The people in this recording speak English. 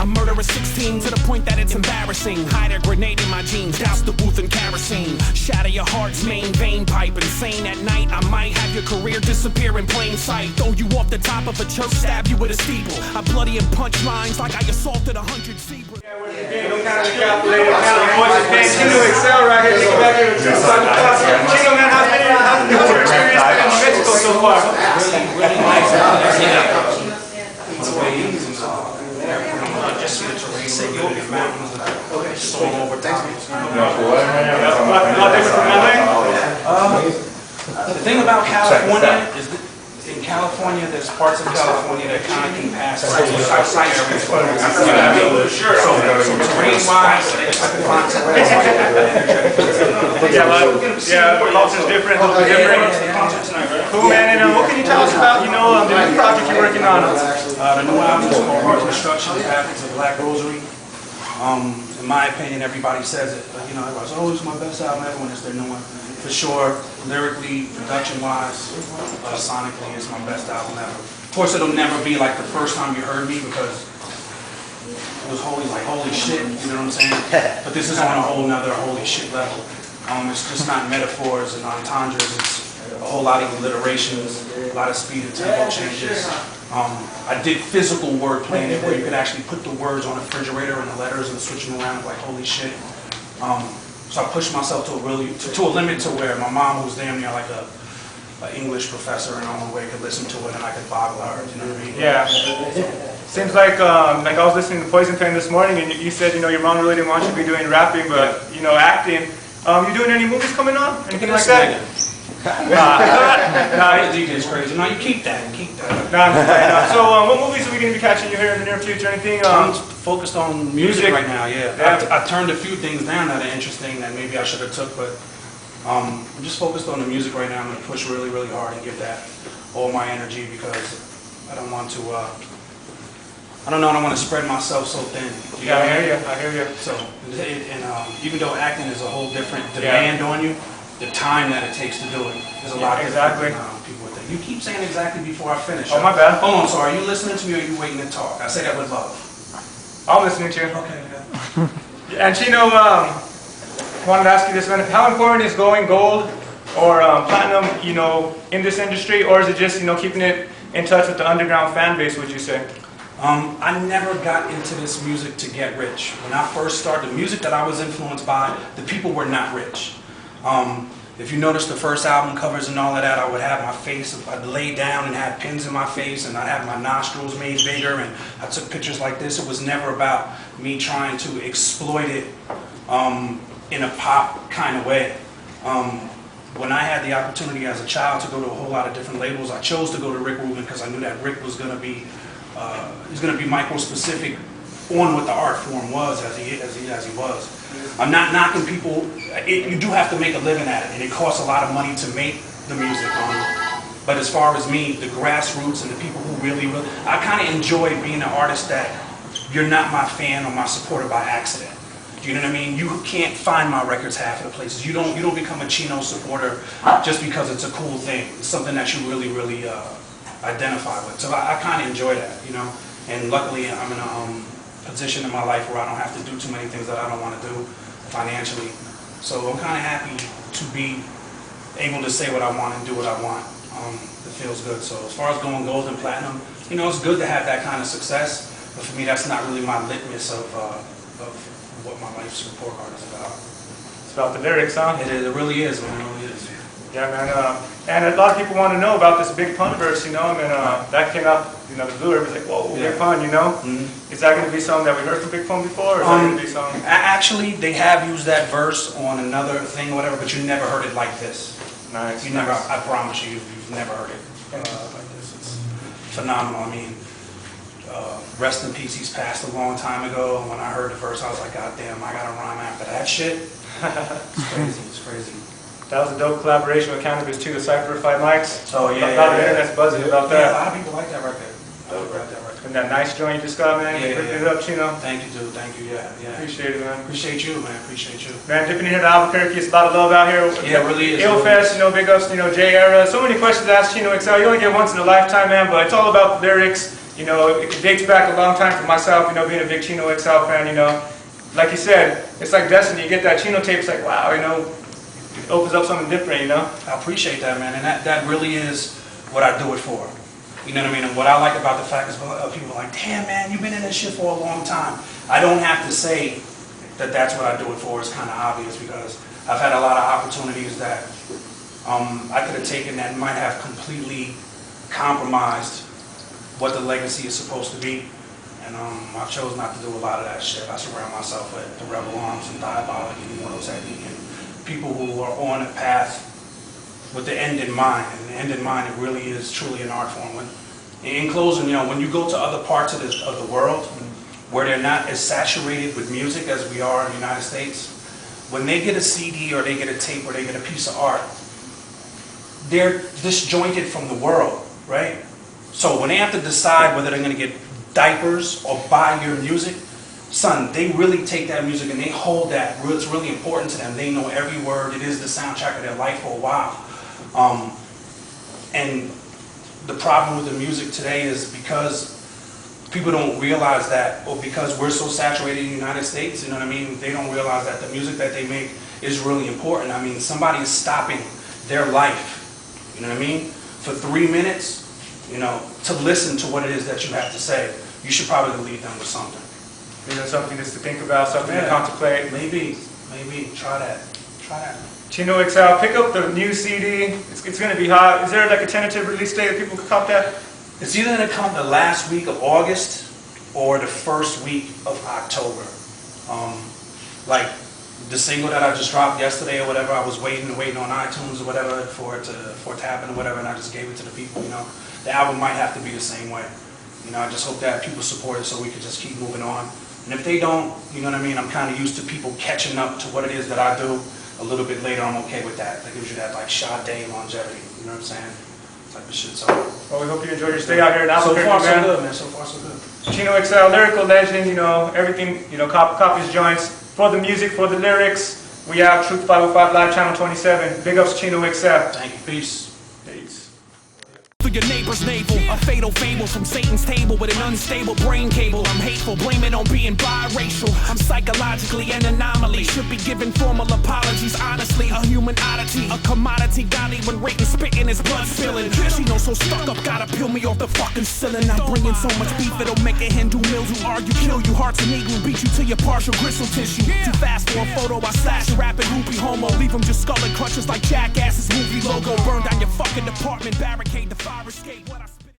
I murder a 16 to the point that it's embarrassing. Hide a grenade in my jeans, douse the booth in kerosene. Shatter your heart's main vein pipe. Insane at night, I might have your career disappear in plain sight. Throw you off the top of a church, stab you with a steeple. I bloody and punch lines like I assaulted 100 zebras. Don't count the calculated amount of voices. Man, Chino XL right here. Take it back here to Truth505. Chino, man, how's the tour experience been in Mexico so far? Really nice. Just see the terrain, the mountains, so over time. The thing about California is that in California, there's parts of California that kind of can pass outside areas. So terrain-wise, it's like a concept. Yeah, the culture's different, a little bit different. Cool, man. And what can you tell us about, the new project you're working on? The new album is called Heart Destruction, the Path to the Black Rosary. In my opinion, everybody says it, but everybody's, oh, it's my best album ever when it's their new one. For sure, lyrically, production-wise, sonically, it's my best album ever. Of course, it'll never be like the first time you heard me because it was holy shit, you know what I'm saying? But this is on a whole nother holy shit level. It's just not metaphors and entendres, it's a whole lot of alliterations, a lot of speed and tempo changes. I did physical wordplay in it where you could actually put the words on a refrigerator and the letters and switch them around like holy shit. So I pushed myself to a limit to where my mom, who was damn near like an English professor in her own way, could listen to it and I could boggle her, you know what I mean? Yeah. Seems like I was listening to Poison Pen this morning and you said, your mom really didn't want you to be doing rapping, but, acting. You doing any movies coming on? Anything like that? Nah, DJ is crazy. No, you keep that. So, what movies are we going to be catching you here in the near future? Anything? I'm focused on music right now. Yeah. I turned a few things down that are interesting that maybe I should have took, but I'm just focused on the music right now. I'm going to push really, really hard and give that all my energy because I don't want to. I don't want to spread myself so thin. I hear you. So, even though acting is a whole different demand on you. The time that it takes to do it is a lot different than people would think. You keep saying exactly before I finish. Oh, my bad. Hold on, sorry. Are you listening to me or are you waiting to talk? I say that with love. I'm listening to you. Okay. And Chino, wanted to ask you this, man. How important is going gold or platinum, in this industry, or is it just, keeping it in touch with the underground fan base, would you say? I never got into this music to get rich. When I first started, the music that I was influenced by, the people were not rich. If you notice the first album covers and all of that, I would have my face, I'd lay down and have pins in my face and I'd have my nostrils made bigger and I took pictures like this. It was never about me trying to exploit it in a pop kind of way. When I had the opportunity as a child to go to a whole lot of different labels, I chose to go to Rick Rubin because I knew that Rick was going to be, micro-specific on what the art form was as he was. I'm not knocking people. You do have to make a living at it, and it costs a lot of money to make the music. But as far as me, the grassroots and the people who really, I kind of enjoy being an artist that you're not my fan or my supporter by accident. Do you know what I mean? You can't find my records half of the places. You don't become a Chino supporter just because it's a cool thing. It's something that you really identify with. So I kind of enjoy that, And luckily, I'm in a position in my life where I don't have to do too many things that I don't want to do financially. So I'm kind of happy to be able to say what I want and do what I want. It feels good. So as far as going gold and platinum, it's good to have that kind of success. But for me, that's not really my litmus of what my life's report card is about. It's about the lyrics, huh? It really is, man. It really is. Yeah, man. And a lot of people want to know about this Big Pun verse, that came out, the blue, everybody's like, whoa, Big Pun, Is that going to be something that we heard from Big Pun before, or is that going to be something? Actually, they have used that verse on another thing or whatever, but you never heard it like this. Nice. Never, I promise you've never heard it like this. It's phenomenal. I mean, rest in peace, he's passed a long time ago. When I heard the verse, I was like, God damn, I got to rhyme after that shit. It's crazy. That was a dope collaboration with Cannabis too, the Cypher 5 mics. Oh yeah. A lot of internet's buzzing about that. Yeah, a lot of people like that record. And that nice joint you just got, man. Yeah, Rip it up, Chino. Thank you, dude. Thank you. Yeah. Appreciate it, man. Appreciate you, man. Appreciate you. Man, dipping in here to Albuquerque, it's a lot of love out here. Yeah, it really is. Fest, big ups, J Era. So many questions to ask Chino XL. You only get once in a lifetime, man, but it's all about the lyrics You know, it dates back a long time for myself, you know, being a big Chino XL fan, you know. Like you said, it's like destiny. You get that Chino tape, it's like, wow, you know, it opens up something different, you know. I appreciate that, man, and that really is what I do it for. You know what I mean? And what I like about the fact is people are like, damn, man, you've been in this shit for a long time. I don't have to say that that's what I do it for. It's kind of obvious because I've had a lot of opportunities that I could have taken that might have completely compromised what the legacy is supposed to be. And I chose not to do a lot of that shit. I surround myself with the rebel arms and diabolic and immortal technique and people who are on a path with the end in mind. And the end in mind, it really is truly an art form. In closing, you know, when you go to other parts of the world where they're not as saturated with music as we are in the United States, when they get a CD or they get a tape or they get a piece of art, they're disjointed from the world, right? So when they have to decide whether they're going to get diapers or buy your music, son, they really take that music and they hold that. It's really important to them. They know every word. It is the soundtrack of their life for a while. And the problem with the music today is because people don't realize that, or because we're so saturated in the United States, you know what I mean? They don't realize that the music that they make is really important. I mean, somebody is stopping their life, you know what I mean? For 3 minutes, you know, to listen to what it is that you have to say. You should probably leave them with something. You know, something just to think about, something to contemplate. Maybe, try that. Chino XL, pick up the new CD. It's going to be hot. Is there like a tentative release date that people could cop that? It's either going to come the last week of August or the first week of October. Like the single that I just dropped yesterday or whatever, I was waiting on iTunes or whatever for it to happen or whatever, and I just gave it to the people, you know. The album might have to be the same way. You know, I just hope that people support it so we can just keep moving on. And if they don't, you know what I mean, I'm kind of used to people catching up to what it is that I do a little bit later. I'm okay with that. That gives you that like Sade longevity, you know what I'm saying? Type of shit. So, well, we hope you enjoy your stay out here in Albuquerque, so far, man. so good, man. So far, so good. Chino XL, lyrical legend, you know, everything, you know, cop his joints. For the music, for the lyrics, we have Truth505 Live Channel 27. Big ups Chino XL. Thank you. Peace. Through your neighbor's navel, a fatal fable from Satan's table with an unstable brain cable. I'm hateful, blame it on being biracial. I'm psychologically an anomaly, should be given formal apologies. Honestly, a human oddity, a commodity. Got even written, spitting his blood spilling. She knows so stuck up, gotta peel me off the fucking ceiling. I bring in so much beef it'll make a Hindu mills who argue, kill you. Hearts and eagle, beat you to your partial gristle tissue. Too fast for a photo, I slash a rapid groupie homo. Leave them just skull and crutches like Jackass's movie logo. Burn down your fucking apartment, barricade the fire escape. What I